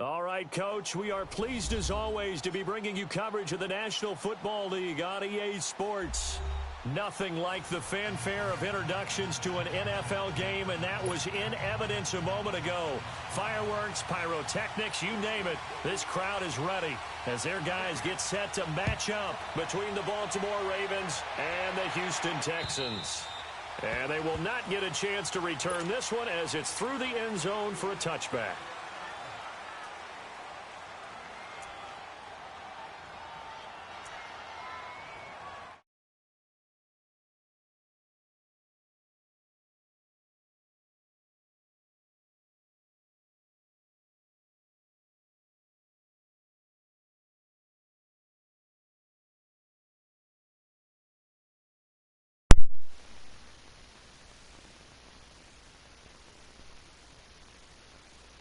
All right, Coach, we are pleased as always to be bringing you coverage of the National Football League on EA Sports. Nothing like the fanfare of introductions to an NFL game, and that was in evidence a moment ago. Fireworks, pyrotechnics, you name it. This crowd is ready as their guys get set to match up between the Baltimore Ravens and the Houston Texans. And they will not get a chance to return this one as it's through the end zone for a touchback.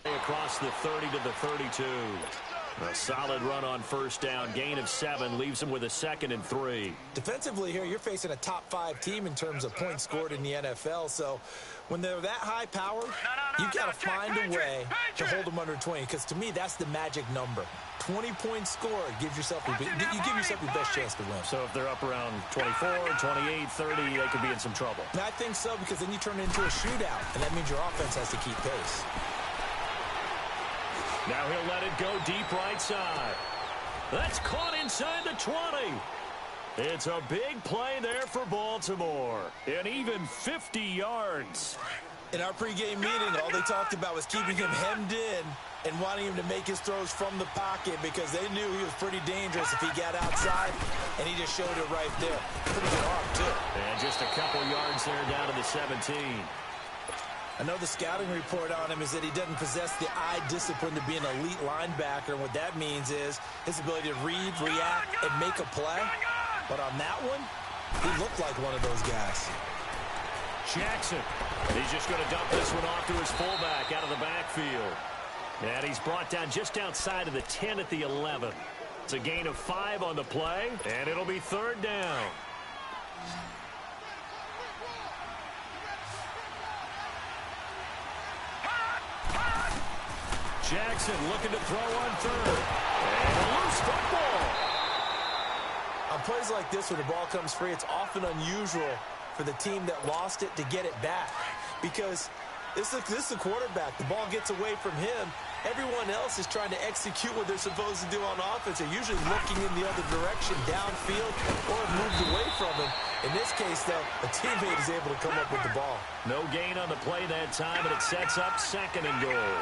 Across the 30 to the 32. A solid run on first down. Gain of 7 leaves them with a 2nd and 3. Defensively here, you're facing a top 5 team in terms of points scored in the NFL. So when they're that high power, you've got to find a way to hold them under 20. Because to me, that's the magic number. 20 points scored gives yourself you give yourself your best chance to win. So if they're up around 24, 28, 30, they could be in some trouble. And I think so, because then you turn it into a shootout, and that means your offense has to keep pace. Now he'll let it go deep right side. That's caught inside the 20. It's a big play there for Baltimore. And even 50 yards. In our pregame meeting, all they talked about was keeping him hemmed in and wanting him to make his throws from the pocket because they knew he was pretty dangerous if he got outside, and he just showed it right there. Pretty good arm, too. And just a couple yards there down to the 17. I know the scouting report on him is that he doesn't possess the eye discipline to be an elite linebacker. And what that means is his ability to read, react, and make a play. But on that one, he looked like one of those guys. Jackson. He's just going to dump this one off to his fullback out of the backfield. And he's brought down just outside of the 10 at the 11. It's a gain of 5 on the play, and it'll be 3rd down. Jackson looking to throw on 3rd. And a loose football. On plays like this where the ball comes free, it's often unusual for the team that lost it to get it back. Because this is the quarterback. The ball gets away from him. Everyone else is trying to execute what they're supposed to do on offense. They're usually looking in the other direction, downfield, or have moved away from him. In this case, though, a teammate is able to come up with the ball. No gain on the play that time, and it sets up 2nd and goal.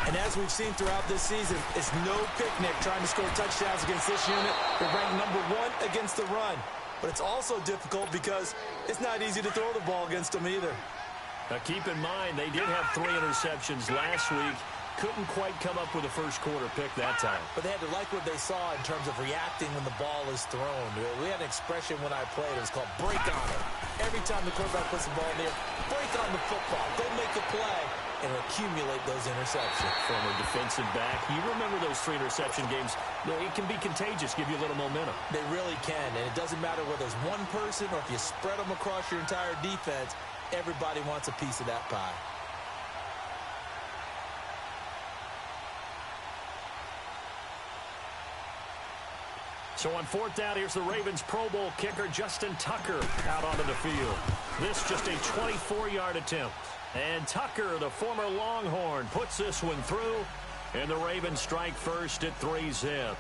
And as we've seen throughout this season, it's no picnic trying to score touchdowns against this unit. They're ranked number 1 against the run. But it's also difficult because it's not easy to throw the ball against them either. Now keep in mind, they did have 3 interceptions last week. Couldn't quite come up with a first quarter pick that time. But they had to like what they saw in terms of reacting when the ball is thrown. We had an expression when I played. It was called break on it. Every time the quarterback puts the ball in there, break on the football. Go make a play and accumulate those interceptions. Former defensive back. You remember those 3 interception games. It can be contagious, give you a little momentum. They really can, and it doesn't matter whether it's one person or if you spread them across your entire defense. Everybody wants a piece of that pie. So on 4th down, here's the Ravens Pro Bowl kicker Justin Tucker out onto the field. This just a 24-yard attempt. And Tucker, the former Longhorn, puts this one through. And the Ravens strike first at 3-zip.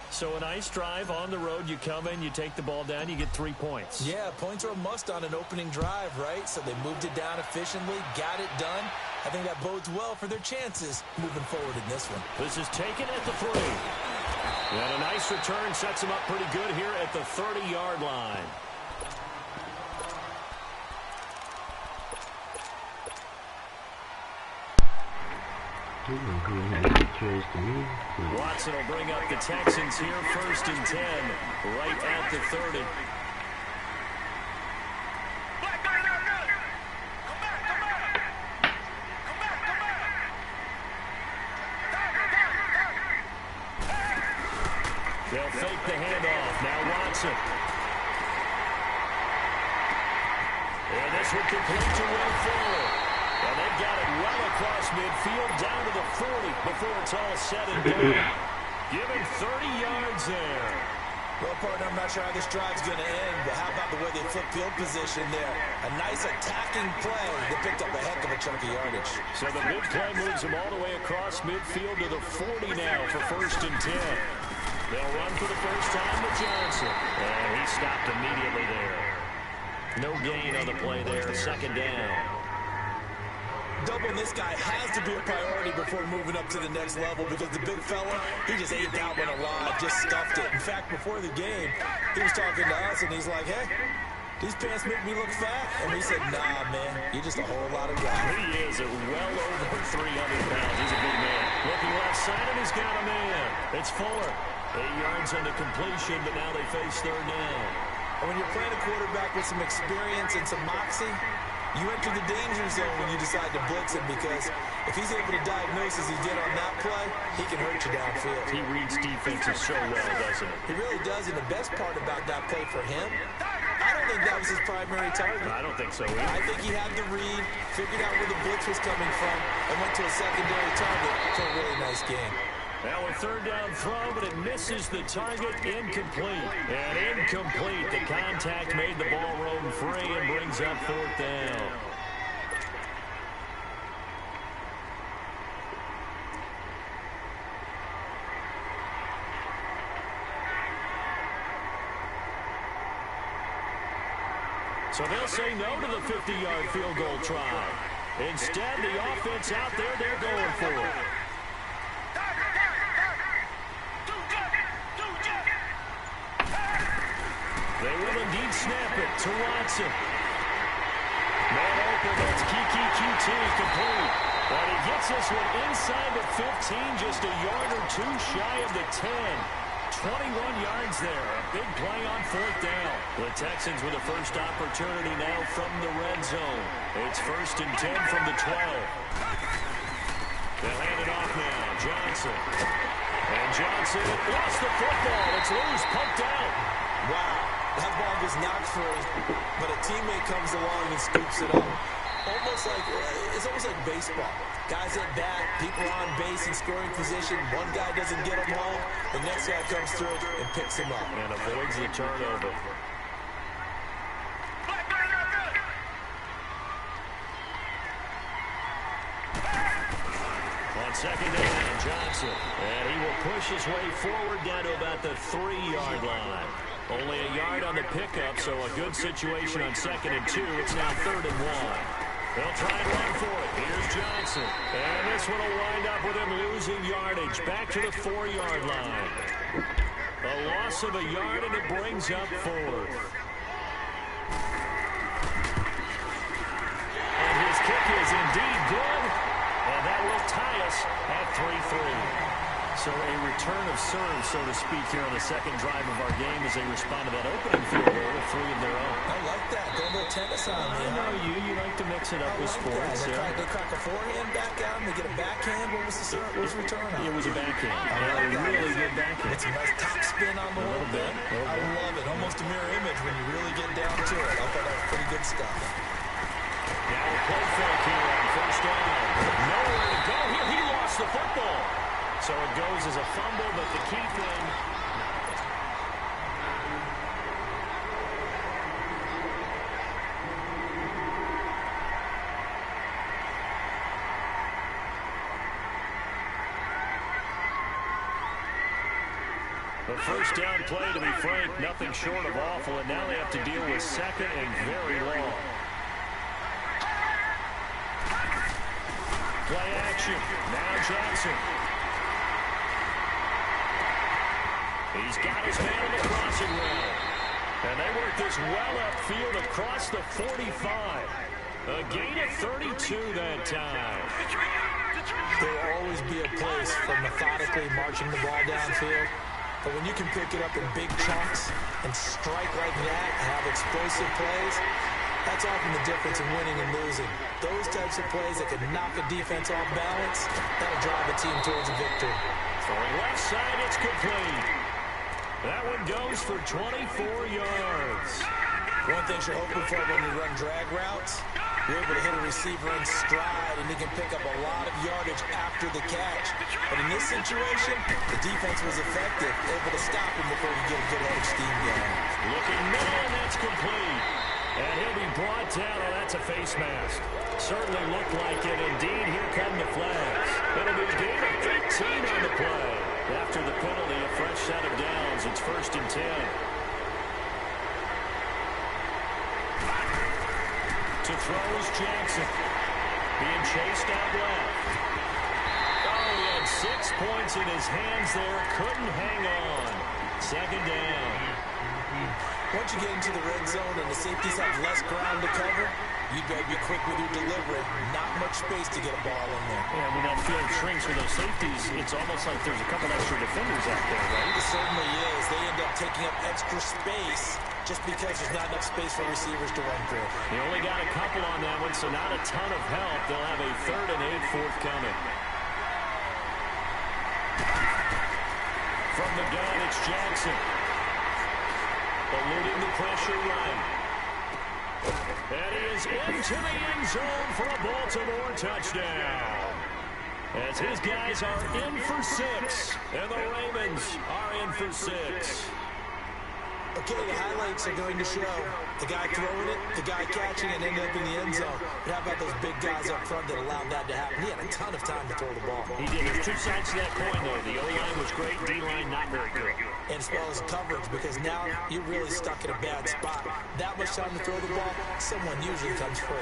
So a nice drive on the road. You come in, you take the ball down, you get 3 points. Yeah, points are a must on an opening drive, right? So they moved it down efficiently, got it done. I think that bodes well for their chances moving forward in this one. This is taken at the 3. And a nice return sets him up pretty good here at the 30-yard line. Watson will bring up the Texans here, 1st and 10, right at the 30. They'll fake the handoff. Now Watson. And this will complete to Will Fuller. And they've got it well across midfield, down to the 40 before it's all said and done. Given 30 yards there. Well, partner, I'm not sure how this drive's going to end, but how about the way they flip field position there? A nice attacking play that picked up a heck of a chunk of yardage. So the big play moves them all the way across midfield to the 40 now for 1st and 10. They'll run for the first time with Johnson. And he stopped immediately there. No gain on the play there, 2nd down. Doubling this guy has to be a priority before moving up to the next level because the big fella, he just ate that one alive, just stuffed it. In fact, before the game, he was talking to us, and he's like, hey, these pants make me look fat. And we said, nah, man, you're just a whole lot of guy. He is well over 300 pounds. He's a big man. Looking left side, and he's got a man. It's Fuller. 8 yards on the completion, but now they face 3rd down. And when you're playing a quarterback with some experience and some moxie, you enter the danger zone when you decide to blitz him because if he's able to diagnose as he did on that play, he can hurt you downfield. He reads defenses so well, doesn't he? He really does, and the best part about that play for him, I don't think that was his primary target. I don't think so either. I think he had the read, figured out where the blitz was coming from, and went to a secondary target for a really nice game. Now a 3rd down throw, but it misses the target. Incomplete. And incomplete. The contact made the ball roam free and brings up 4th down. So they'll say no to the 50-yard field goal try. Instead, the offense out there, they're going for it. They will indeed snap it to Watson. Man open, that's Kiki QT complete. And he gets this one inside the 15, just a yard or two shy of the 10. 21 yards there. A big play on 4th down. The Texans with a first opportunity now from the red zone. It's 1st and 10 from the 12. They'll hand it off now. Johnson. And Johnson lost the football. It's loose, pumped out. Wow. That ball was knocked free, but a teammate comes along and scoops it up. It's almost like baseball. Guys at bat, people are on base in scoring position. One guy doesn't get him home. The next guy comes through and picks him up. And avoids the turnover. On 2nd down, Johnson. And he will push his way forward down to about the 3-yard line. Only a yard on the pickup, so a good situation on 2nd and 2. It's now 3rd and 1. They'll try and run for it. Here's Johnson. And this one will wind up with him losing yardage. Back to the 4-yard line. A loss of a yard, and it brings up 4th. And his kick is indeed good. And that will tie us at 3-3. So a return of serve, so to speak, here on the 2nd drive of our game as they respond to that opening field goal with 3 of their own. I like that. Go a little tennis on me. I know you like to mix it up with sports. They crack a forehand back out and they get a backhand. What was the serve? What was the return on? It was a backhand. A really good backhand. It's a nice top spin on the whole thing. I love it. Almost a mirror image when you really get down to it. I thought that was pretty good stuff. Now a play fake here on 1st down. Nowhere to go here. He lost the football. So it goes as a fumble, but the key thing... The first down play, to be frank, nothing short of awful, and now they have to deal with 2nd and very long. Play action. Now Johnson. He's got his man on the crossing route. And they work this well upfield across the 45. A gain of 32 that time. There will always be a place for methodically marching the ball downfield. But when you can pick it up in big chunks and strike like that and have explosive plays, that's often the difference in winning and losing. Those types of plays that can knock a defense off balance, that'll drive a team towards a victory. Throwing left side, it's complete. That one goes for 24 yards. One thing you're hoping for when you run drag routes You're able to hit a receiver in stride, and he can pick up a lot of yardage after the catch. But in this situation, the defense was effective, able to stop him before he get a good head of steam going. Looking middle, and that's complete. And he'll be brought down. Oh, that's a face mask. Certainly looked like it. Indeed, here come the flags. It'll be a gain of 18 on the play. After the penalty, a fresh set of downs. It's 1st and 10. To throw is Jackson. Being chased out left. Oh, he had 6 points in his hands there. Couldn't hang on. 2nd down. Once you get into the red zone and the safeties have less ground to cover, you better be quick with your delivery. Not much space to get a ball in there. Yeah, when that field shrinks for those safeties, it's almost like there's a couple extra defenders out there, right? It certainly is. They end up taking up extra space just because there's not enough space for receivers to run through. They only got a couple on that one, so not a ton of help. They'll have a 3rd and 8 forthcoming. From the gun, it's Jackson. Eluding the pressure right. And he is into the end zone for a Baltimore touchdown. As his guys are in for 6, and the Ravens are in for 6. Okay, the highlights are going to show the guy throwing it, the guy catching it, and ended up in the end zone. But how about those big guys up front that allowed that to happen? He had a ton of time to throw the ball. He did. There's 2 sides to that coin, though. The O-line was great, D-line not very good. And as well as coverage, because now you're really stuck in a bad spot. That much time to throw the ball, someone usually comes free.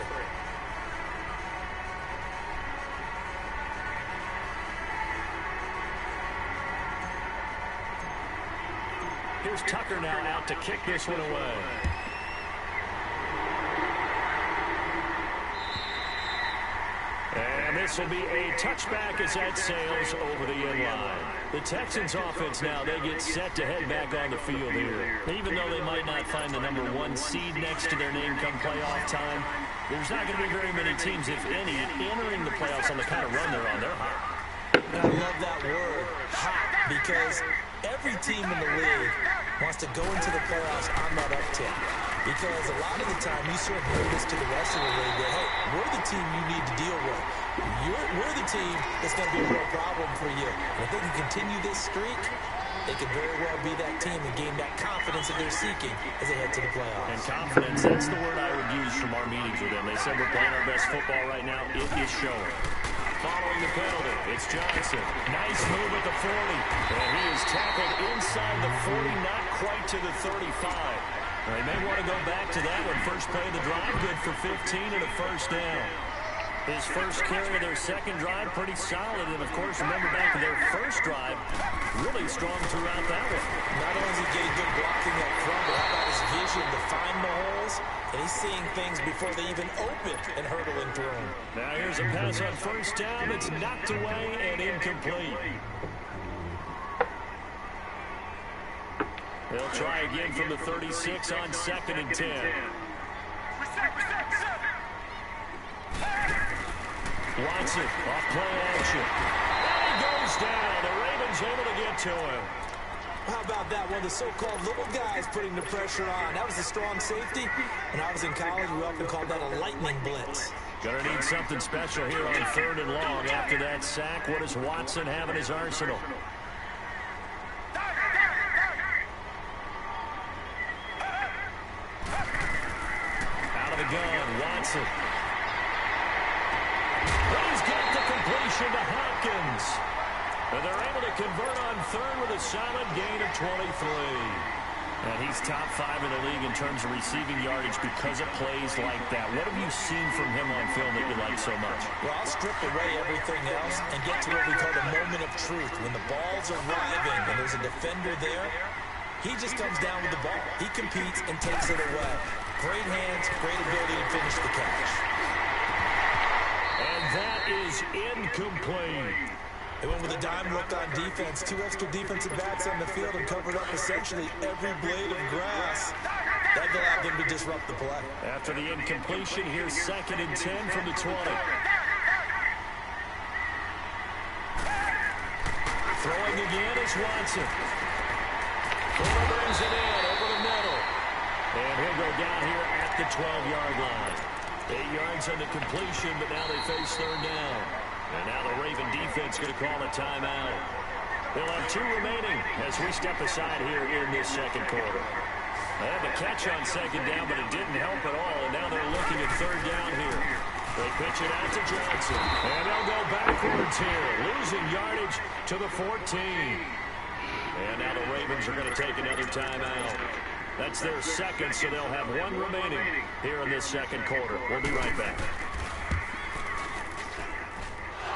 Here's Tucker now out to kick this one away. And this will be a touchback as that sails over the end line. The Texans offense now, they get set to head back on the field here. Even though they might not find the number 1 seed next to their name come playoff time, there's not going to be very many teams, if any, entering the playoffs on the kind of run they're on. They're hot. And I love that word, hot, because every team in the league wants to go into the playoffs on that uptick. Because a lot of the time, you sort of notice to the rest of the league that, hey, we're the team you need to deal with. We're the team that's going to be a real problem for you. And if they can continue this streak, they could very well be that team and gain that confidence that they're seeking as they head to the playoffs. And confidence, that's the word I would use from our meetings with them. They said we're playing our best football right now. It is showing. Following the penalty, it's Johnson. Nice move at the 40. And he is tackled inside the 40, not quite to the 35. They may want to go back to that one. First play of the drive, good for 15 and a 1st down. His first carry of their 2nd drive, pretty solid. And, of course, remember back to their 1st drive, really strong throughout that one. Not only is he getting good blocking up front, but how about his vision to find the holes? And he's seeing things before they even open and hurdling through them. Now here's a pass on 1st down. It's knocked away and incomplete. They'll try again from the 36 on 2nd and 10. Watson off play action. And he goes down. The Ravens able to get to him. How about that one? The so-called little guys putting the pressure on. That was a strong safety. When I was in college, we often called that a lightning blitz. Gonna need something special here on 3rd and long. After that sack, what does Watson have in his arsenal? Out of the gun, Watson. But he's got the completion to Hopkins. And they're able to convert on 3rd with a solid gain of 23. And he's top 5 in the league in terms of receiving yardage because of plays like that. What have you seen from him on film that you like so much? Well, I'll strip away everything else and get to what we call the moment of truth. When the ball's arriving and there's a defender there, he just comes down with the ball. He competes and takes it away. Great hands, great ability to finish the catch. And that is incomplete. They went with a dime look on defense. 2 extra defensive backs on the field and covered up essentially every blade of grass. That allowed them to disrupt the play. After the incompletion, here's 2nd and 10 from the 20. Throwing again is Watson. Fuller brings it in over the middle. And he'll go down here at the 12-yard line. 8 yards on the completion, but now they face third down. And now the Raven defense going to call a timeout. They'll have 2 remaining as we step aside here in this second quarter. They had the catch on second down, but it didn't help at all, and now they're looking at third down here. They pitch it out to Johnson, and they'll go backwards here, losing yardage to the 14. And now the Ravens are going to take another timeout. That's their second, so they'll have 1 remaining here in this second quarter. We'll be right back.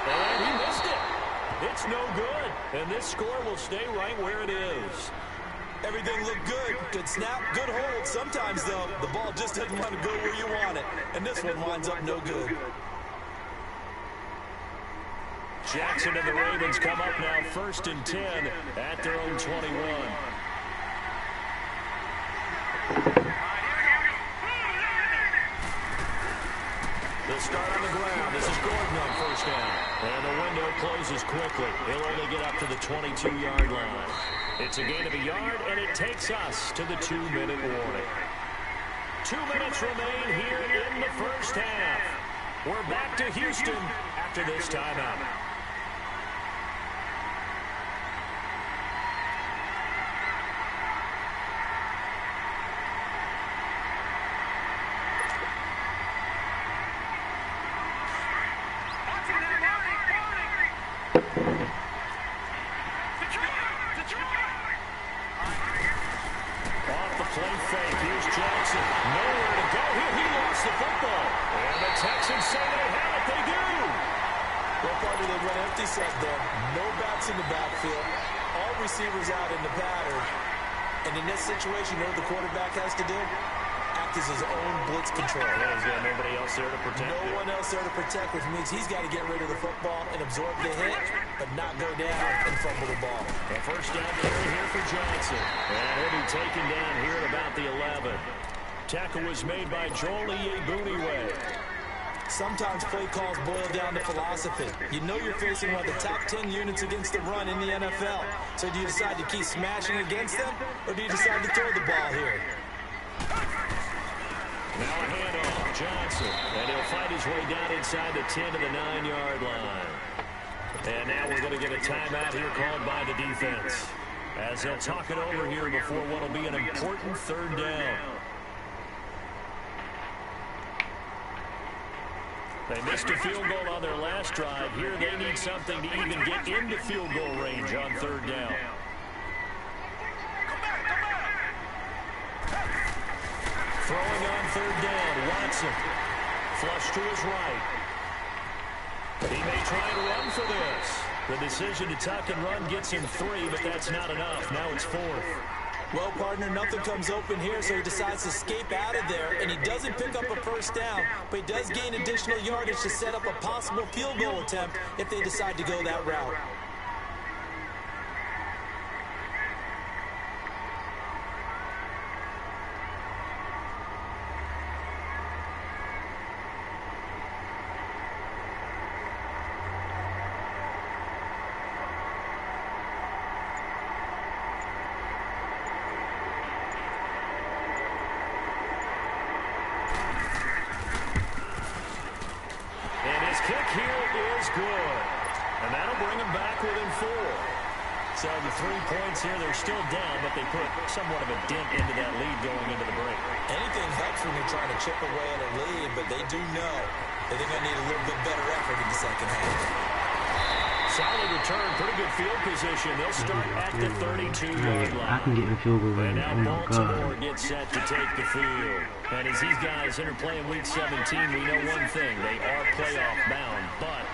And he missed it. It's no good, and this score will stay right where it is. Everything looked good. Good snap, good hold. Sometimes, though, the ball just doesn't want to go where you want it. And this one winds up no good. Jackson and the Ravens come up now 1st and 10 at their own 21. They'll start on the ground. This is Gordon on first down. And the window closes quickly. He'll only get up to the 22-yard line. It's a gain of a yard, and it takes us to the 2-minute warning. 2 minutes remain here in the first half. We're back to Houston after this timeout. Texans say they have it. They do. Well, partner, they run empty set there. No backs in the backfield. All receivers out in the pattern. And in this situation, you know what the quarterback has to do? Act as his own blitz control. Yeah, he's got nobody else there to protect. No one else there to protect, which means he's got to get rid of the football and absorb the hit, but not go down and fumble the ball. A first down carry here for Johnson. And he'll be taken down here at about the 11. Tackle was made by Joel Iyiegbuniwe. Sometimes play calls boil down to philosophy. You know you're facing one of the top 10 units against the run in the NFL. So do you decide to keep smashing against them, or do you decide to throw the ball here? Now a handoff, Johnson. And he'll fight his way down inside the 10 to the 9-yard line. And now we're going to get a timeout here called by the defense, as they'll talk it over here before what will be an important third down. They missed a field goal on their last drive. Here they need something to even get into field goal range on third down. Throwing on third down, Watson. Flush to his right. He may try and run for this. The decision to tuck and run gets him 3, but that's not enough. Now it's 4th. Well, partner, nothing comes open here, so he decides to escape out of there, and he doesn't pick up a first down, but he does gain additional yardage to set up a possible field goal attempt if they decide to go that route. So the 3 points here, they're still down, but they put somewhat of a dent into that lead going into the break. Anything helps when you're trying to chip away at a lead, but they do know that they're going to need a little bit better effort in the second half. Solid return, pretty good field position. They'll start at the 32-yard line. I can get in field goal range. And now Baltimore gets set to take the field. And as these guys enter play in Week 17, we know one thing. They are playoff bound, but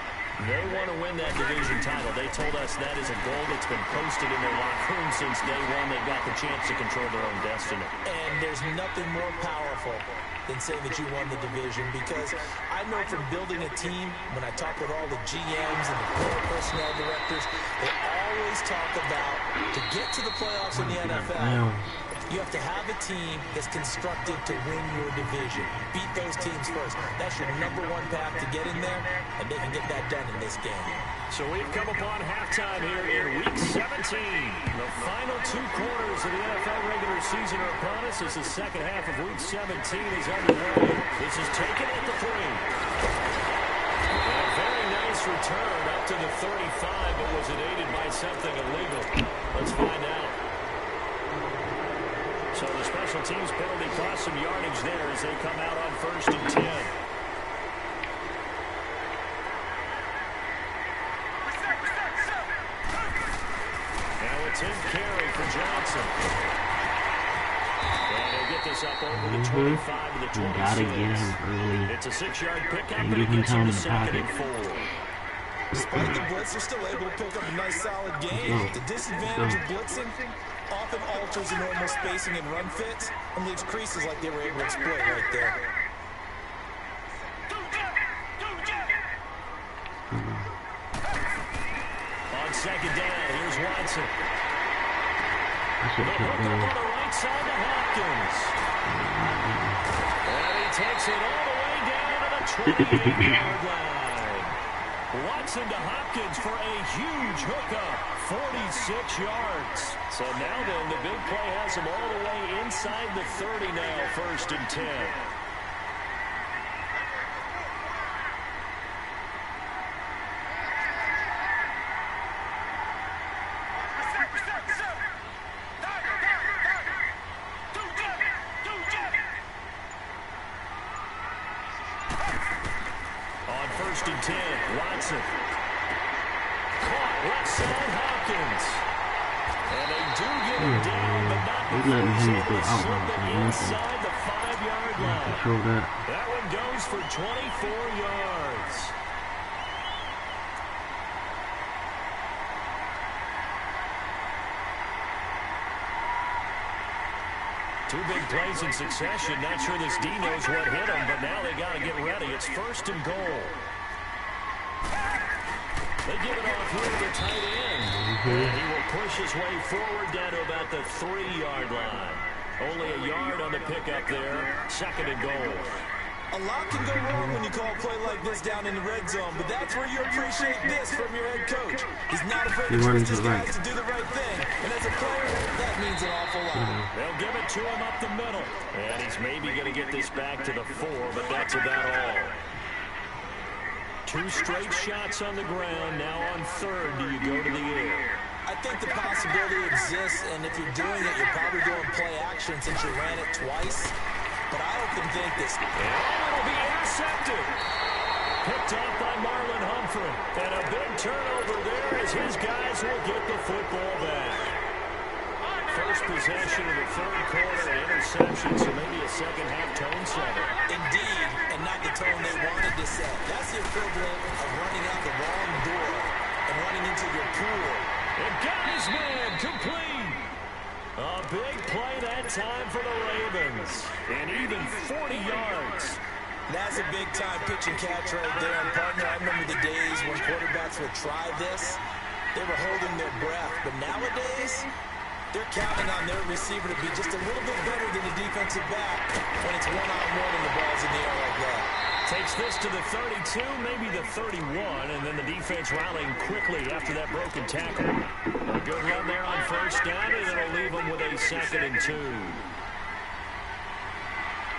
they want to win that division title. They told us that is a goal that's been posted in their locker room since day one. They've got the chance to control their own destiny. And there's nothing more powerful than saying that you won the division, because I know from building a team, when I talk with all the GMs and the player personnel directors, they always talk about, to get to the playoffs in the NFL, you have to have a team that's constructed to win your division. Beat those teams first. That's your #1 path to get in there, and they can get that done in this game. So we've come upon halftime here in Week 17. The final 2 quarters of the NFL regular season are upon us as the second half of Week 17 is underway. This is taken at the 3. And a very nice return up to the 35, but was it aided by something illegal? Let's find out. So the special teams penalty cost some yardage there as they come out on 1st and 10. Tim Carey for Johnson. And he'll get this up over the 25 and the 26. Gotta get him early. It's a 6-yard pickup, And but give it him gets him time to in the 2nd pocket. and 4. Despite the blitz, they're still able to pick up a nice, solid gain. The disadvantage of blitzing often alters the normal spacing and run fits and leaves creases like they were able to exploit right there. On 2nd down, here's Watson. I should The have hook kept up on going. the right side to Hopkins. And he takes it all the way down to the 28-yard line. Watson to Hopkins for a huge hookup, 46 yards. So now then, the big play has him all the way inside the 30 now, 1st and 10. On 1st and 10, Watson. Caught left side, Hopkins. And they do get him down, but not He's before letting him he's go able to out slip routes it and nothing. inside the 5-yard line. Control that. That one goes for 24 yards. Two big plays in succession. Not sure this D knows what hit him, but now they got to get ready. It's 1st and goal. They give it off here to the tight end. And he will push his way forward down to about the 3-yard line. Only a yard on the pickup there. 2nd and goal. A lot can go wrong when you call a play like this down in the red zone, but that's where you appreciate this from your head coach. He's not afraid to trust his guys to do the right thing, and as a player, that means an awful lot. They'll give it to him up the middle. And he's maybe going to get this back to the 4, but that's about all. 2 straight shots on the ground. Now on 3rd, do you go to the air? I think the possibility exists, and if you're doing it, you're probably doing play action since you ran it twice. But I often think this. And it'll be intercepted. Picked off by Marlon Humphrey. And a big turnover there as his guys will get the football back. First possession of the 3rd quarter, an interception, so maybe a second-half tone setter. Indeed, and not the tone they wanted to set. That's the equivalent of running out the wrong door and running into your pool. And got his man complete. A big play that time for the Ravens. And even 40 yards. That's a big-time pitch and catch right there. And, partner, I remember the days when quarterbacks would try this. They were holding their breath. But nowadays, they're counting on their receiver to be just a little bit better than the defensive back when it's one-on-one and the ball's in the air like that. Takes this to the 32, maybe the 31, and then the defense rallying quickly after that broken tackle. A good run there on 1st down, and it'll leave them with a 2nd and 2.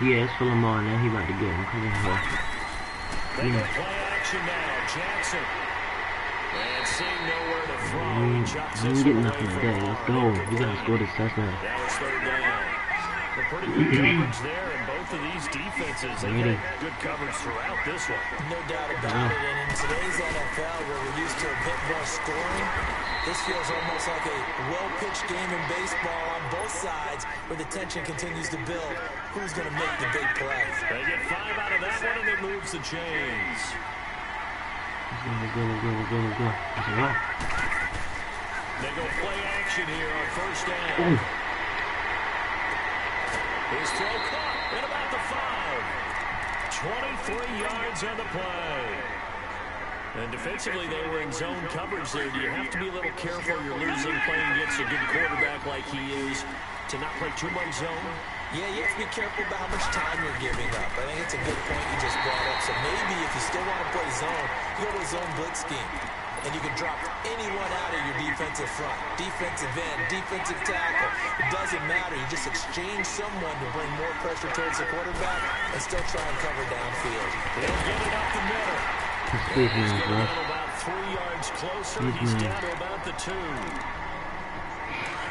Yeah, it's for Lamar now. He about to get him. Come on, They go play action now. Jackson. And seeing nowhere to throw, he chucks we this ain't one getting away nothing from today. Let's Hopkins. go. We gotta score this touchdown. Now it's 3rd down. A pretty good coverage there, and both of these defenses, they got good coverage throughout this one. No doubt about it. And in today's NFL, where we're used to a bit more scoring, this feels almost like a well-pitched game in baseball on both sides where the tension continues to build. Who's going to make the big play? They get 5 out of that one, and it moves the chains. Let's go. That's a wrap. They go play action here on 1st down. Ooh. His throw caught at about the 5. 23 yards on the play. And defensively, they were in zone coverage there. Do you have to be a little careful? You're losing playing against a good quarterback like he is to not play too much zone? Yeah, you have to be careful about how much time you're giving up. I think it's a good point you just brought up. So maybe if you still want to play zone, you go to a zone blitz scheme. And you can drop anyone out of your defensive front. Defensive end, defensive tackle. It doesn't matter. You just exchange someone to bring more pressure towards the quarterback and still try and cover downfield. He'll get it up the middle. He's about 3 yards closer. He's down to about the 2.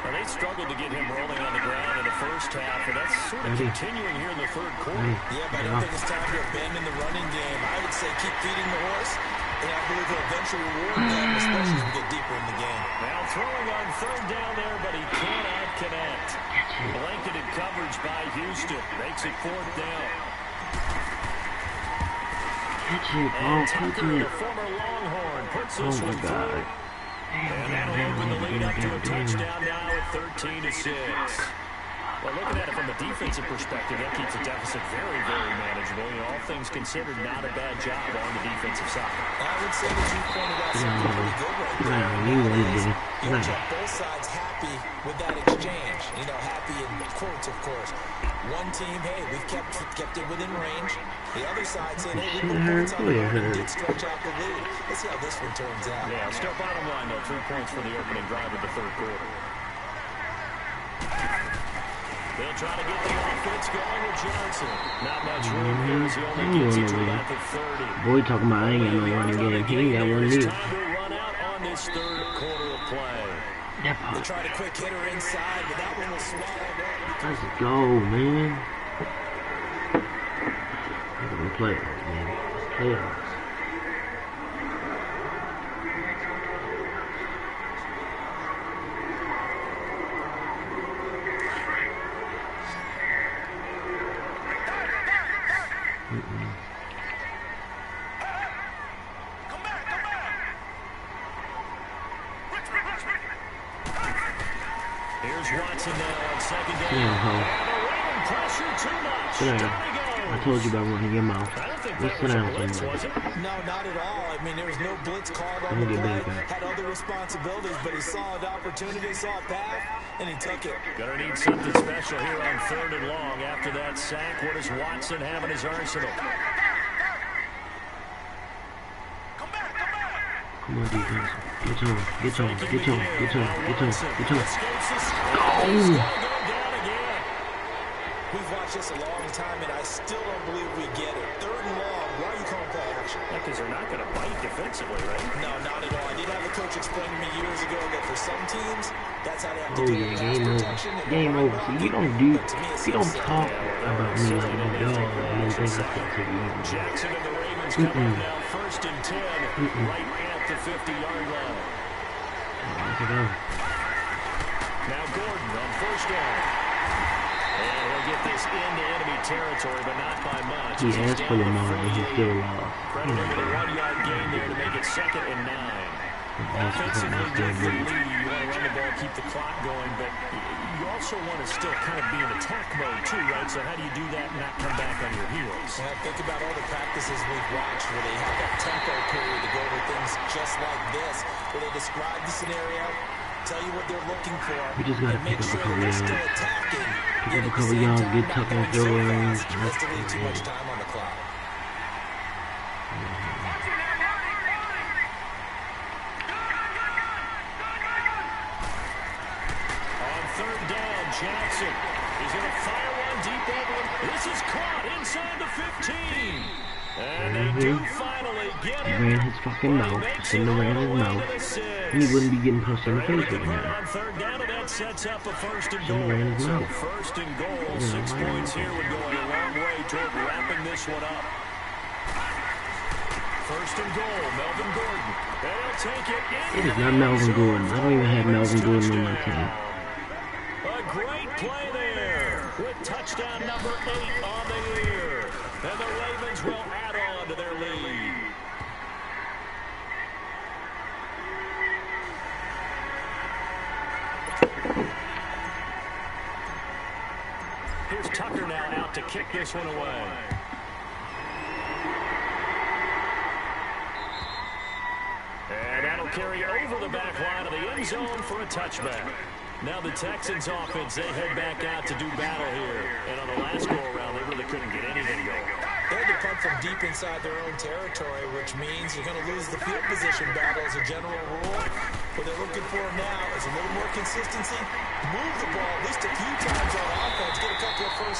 Well, they struggled to get him rolling on the ground in the first half, and that's sort of continuing here in the third quarter. Yeah, but I don't think it's time to abandon the running game. I would say keep feeding the horse, and I believe he'll eventually reward them, especially as we get deeper in the game. Now throwing on third down there, but he cannot connect. Blanketed coverage by Houston. Makes it fourth down. And Tucker, the former Longhorn, puts this one through. And that'll open the lead up to a touchdown now at 13-6. Well, looking at it from a defensive perspective, that keeps the deficit very, very manageable. You know, all things considered, not a bad job on the defensive side. I would say that you pointed out something pretty good right there. You kept both sides happy with that exchange. You know, happy in quotes, of course. One team, hey, we've kept it within range. The other side saying, hey, we put points on the board and did stretch out the lead. Let's see how this one turns out. Yeah, still bottom line, though, 3 points for the opening drive of the third quarter. They'll try to get the offense going with Johnson. Not much room here as he only gets it to about the 30. Boy, talking about I ain't got no running game. He ain't got one It's either. time to run out on this third quarter of play. They tried a quick hitter inside, but that one was swallowed up. Let's go, man. We're gonna play it, man. Playoffs. Here's Watson now on second down. Yeah, And the Raven pressure too much. sit down. Down he goes. I told you about running your mouth. I don't think Let's that sit was a down blitz, somewhere. was it? No, not at all. I mean, there was no blitz called on Let me the get play. back up. Had other responsibilities, but he saw an opportunity, saw a path, and he took it. Gonna need something special here on third and long. After that sack, what does Watson have in his arsenal? Come on, defense. Get to him. Get to him. Get to him. Get to him. Get to him. Get to him. Go down again. We've watched this a long time, and I still don't believe we get it. Third and long. Why are you calling play action? Because they're not going to bite defensively, right? No, not at all. I did have a coach explain to me years ago that for some teams, that's how they have to Oh do yeah, pass game over. protection. And Game run over. block. See, you don't do, But to me, it you don't seems talk simple. about me like a dog. And then think I can take you. Jackson and the Ravens come up now first and 10, right at the 50-yard line. Look at him. Now Gordon on first down. And he'll get this into enemy territory, but not by much. He He's asked for down to Lamar and he 38. still lost. Credit him with a 1-yard gain there to make it 2nd and 9. Offensively, with the lead, you want to run the ball, keep the clock going, but you also want to still kind of be in attack mode too, right? So how do you do that and not come back on your heels? Yeah, think about all the practices we've watched where they have that tempo period to go over things just like this, where they describe the scenario, tell you what they're looking for, We just gotta and make pick up a sure couple they're yards. still attacking. Pick yet up a at the couple same yards, time, get not Tucker going and so field goal range. fast just to leave too much time on the clock. On third down, Jackson. He's going to fire one deep over him. This is caught inside the 15. And they do finally get He him. ran his fucking mouth. Shouldn't have ran his mouth. And he wouldn't be getting punched in the Able to face right convert now. on third down, and that sets up a first and Shouldn't have ran goal. his So mouth. first and goal, Yeah, 6 right. points here would go a long way toward wrapping this one up. First and goal, Melvin Gordon. They'll take it in. It is not Melvin Gordon. I don't even have Melvin Gordon on my team. A great play there with touchdown number 8 on the year. And the Ravens will add on to their lead. Here's Tucker now out to kick this one away. And that'll carry over the back line of the end zone for a touchback. Now the Texans offense, they head back out to do battle here. And on the last go-around, they really couldn't get anything going. They had to punt from deep inside their own territory, which means you're going to lose the field position battle as a general rule. What they're looking for now is a little more consistency. Move the ball at least a few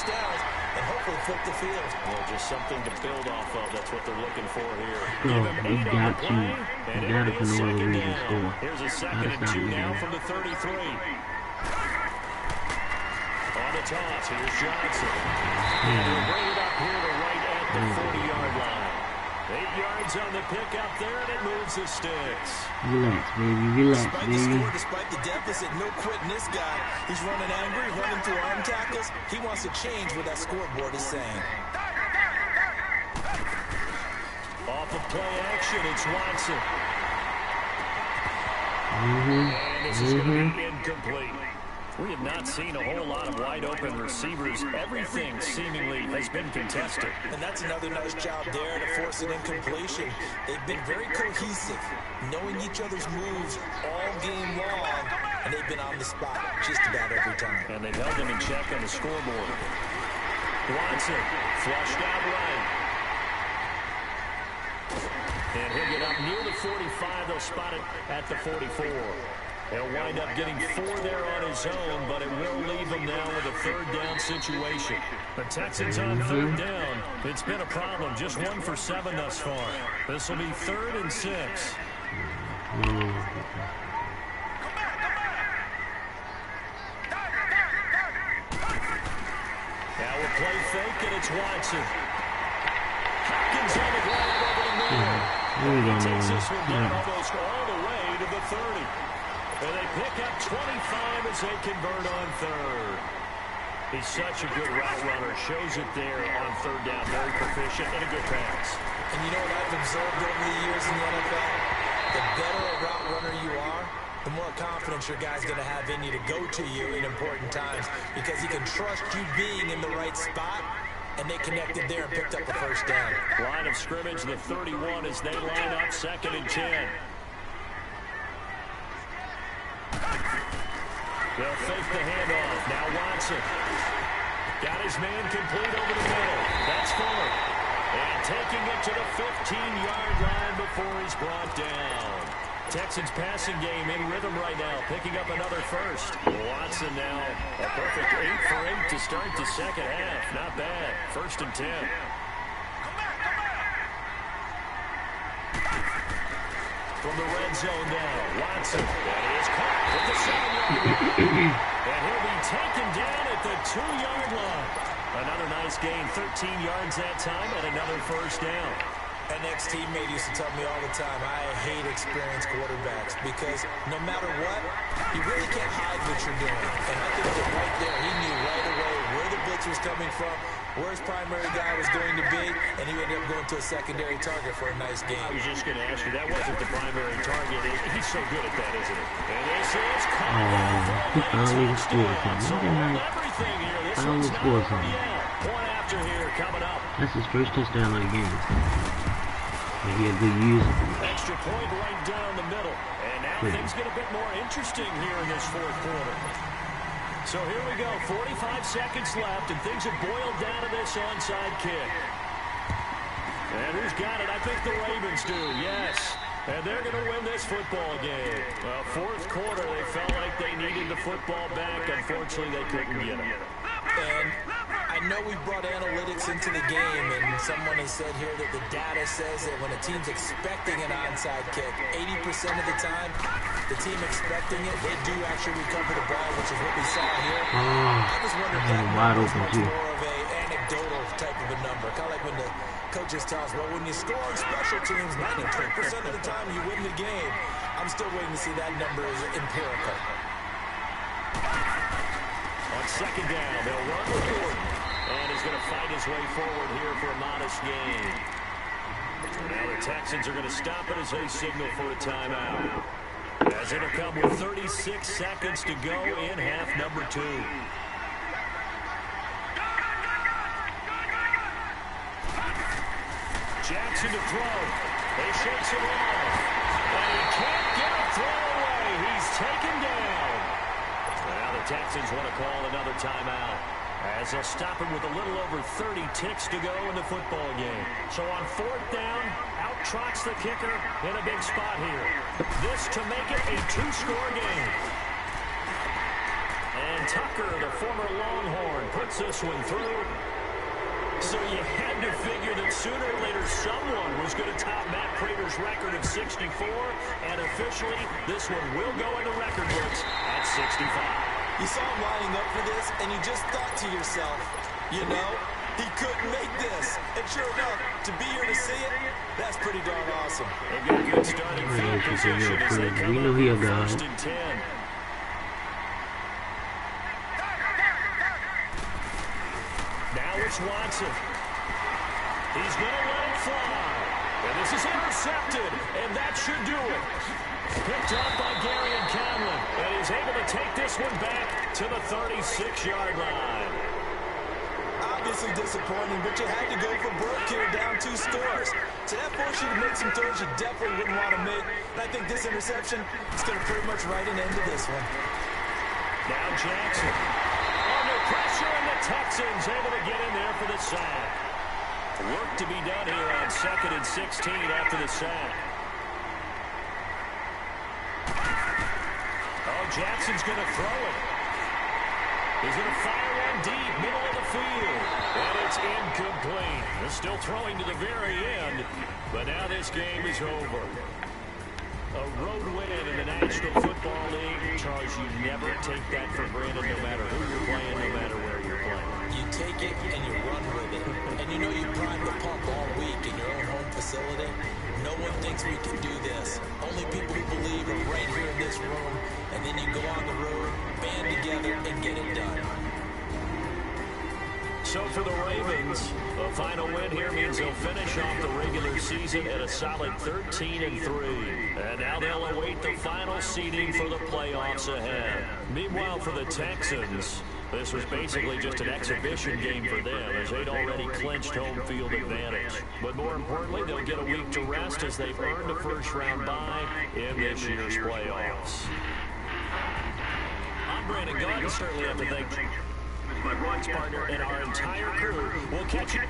first downs and hopefully flip the field. Well, just something to build off of. That's what they're looking for here. Go. We got to for no other reason score. Here's a 2nd and 2 now from the 33. On the toss, here's Johnson. And they'll bring it up here to right at the 40-yard line. 8 yards on the pickup there, and it moves the sticks. Relax, baby. Relax, despite baby. the score, despite the deficit, no quitting this guy. He's running angry, running through arm tackles. He wants to change what that scoreboard is saying. Off of play action, it's Watson. And this is going to be incomplete. We have not seen a whole lot of wide-open receivers. Everything seemingly has been contested. And that's another nice job there to force an incompletion. They've been very cohesive, knowing each other's moves all game long, and they've been on the spot just about every time. And they've held them in check on the scoreboard. Watson, flushed out right. And he'll get up near the 45. They'll spot it at the 44. He'll wind up getting 4 there on his own, but it will leave him now with a 3rd down situation. The Texans on 3rd down. It's been a problem. Just 1 for 7 thus far. This will be 3rd and 6. Now we'll play fake, and it's Watson. Hopkins on the ground over the middle. He takes this one down almost all the way to the 30. And they pick up 25 as they convert on 3rd. He's such a good route runner. Shows it there on 3rd down. Very proficient and a good pass. And you know what I've observed over the years in the NFL? The better a route runner you are, the more confidence your guy's going to have in you to go to you in important times because he can trust you being in the right spot, and they connected there and picked up a 1st down. Line of scrimmage, the 31 as they line up 2nd and 10. They'll fake the handoff. Now Watson. Got his man complete over the middle. That's Fuller. And taking it to the 15-yard line before he's brought down. Texans passing game in rhythm right now, picking up another 1st. Watson now a perfect 8 for 8 to start the 2nd half. Not bad. 1st and 10. From the red zone now, Watson. That is caught with the 7-yard line. And he'll be taken down at the 2-yard line. Another nice gain, 13 yards that time, and another 1st down. An ex-teammate used to tell me all the time, I hate experienced quarterbacks because no matter what, you really can't hide what you're doing. And I think that right there, he knew right away where the blitz was coming from, where his primary guy was going to be, and he ended up going to a secondary target for a nice game. I was just going to ask you, that wasn't the primary target. He's so good at that, isn't he? And this is finally scored something. Everything here. This Finally scored something. Point after here coming up. That's his 1st touchdown of the game. And he had good use. Extra point right down the middle. And now things get a bit more interesting here in this 4th quarter. So here we go, 45 seconds left, and things have boiled down to this onside kick. And who's got it? I think the Ravens do, yes. And they're going to win this football game. 4th quarter, they felt like they needed the football back. Unfortunately, they couldn't get it. And I know we brought analytics into the game, and someone has said here that the data says that when a team's expecting an onside kick, 80% of the time, the team expecting it, they do actually recover the ball, which is what we saw here. I just wonder if that number is much more of an anecdotal type of a number. Kind of like when the coaches tell us, well, when you score on special teams, 93% of the time you win the game. I'm still waiting to see that number is empirical. On 2nd down, they'll run with Gordon. And he's going to fight his way forward here for a modest gain. Now the Texans are going to stop it as they signal for a timeout. As it'll come with 36 seconds to go in half number 2. Jackson to throw. He shakes it off. And he can't get a throw away. He's taken down. Now the Texans want to call another timeout, as they'll stop him with a little over 30 ticks to go in the football game. So on 4th down, out trots the kicker in a big spot here. This to make it a 2-score game. And And Tucker, the former Longhorn, puts this one through. So you had to figure that sooner or later someone was going to top Matt Prater's record of 64, and officially this one will go in the record books at 65. You saw him lining up for this, and you just thought to yourself, you know, he couldn't make this. And sure enough, to be here to see it, that's pretty darn awesome. They've got good starting field position as they come up with first and 10. Now it's Watson. He's going to let it fly. And this is intercepted, and that should do it. Picked up by Gary and Conlon, and he's able to take this one back to the 36-yard line. Obviously disappointing, but you had to go for broke here, down 2 scores. So that forced you to make some throws you definitely wouldn't want to make. And I think this interception is going to pretty much write an end to this one. Now Jackson. Under pressure, and the Texans able to get in there for the sack. Work to be done here on 2nd and 16 after the sack. Oh, Jackson's going to throw it. He's going to fire one deep, middle of the field. And it's incomplete. They're still throwing to the very end, but now this game is over. A road win in the National Football League. Charles, you never take that for granted no matter who you're playing, no matter where you're playing. You take it and you run with it. And you know you prime the pump all week in your own home facility. No one thinks we can do this. Only people who believe are right here in this room. And then you go on the road, band together, and get it done. So for the Ravens, a final win here means they'll finish off the regular season at a solid 13-3. And now they'll await the final seeding for the playoffs ahead. Meanwhile, for the Texans, this was basically just an exhibition game for them as they'd already clinched home field advantage. But more importantly, they'll get a week to rest as they've earned a first-round bye in this year's playoffs. I'm Brandon Gordon. Certainly have to thank my broadcast partner and our entire crew. We'll catch you.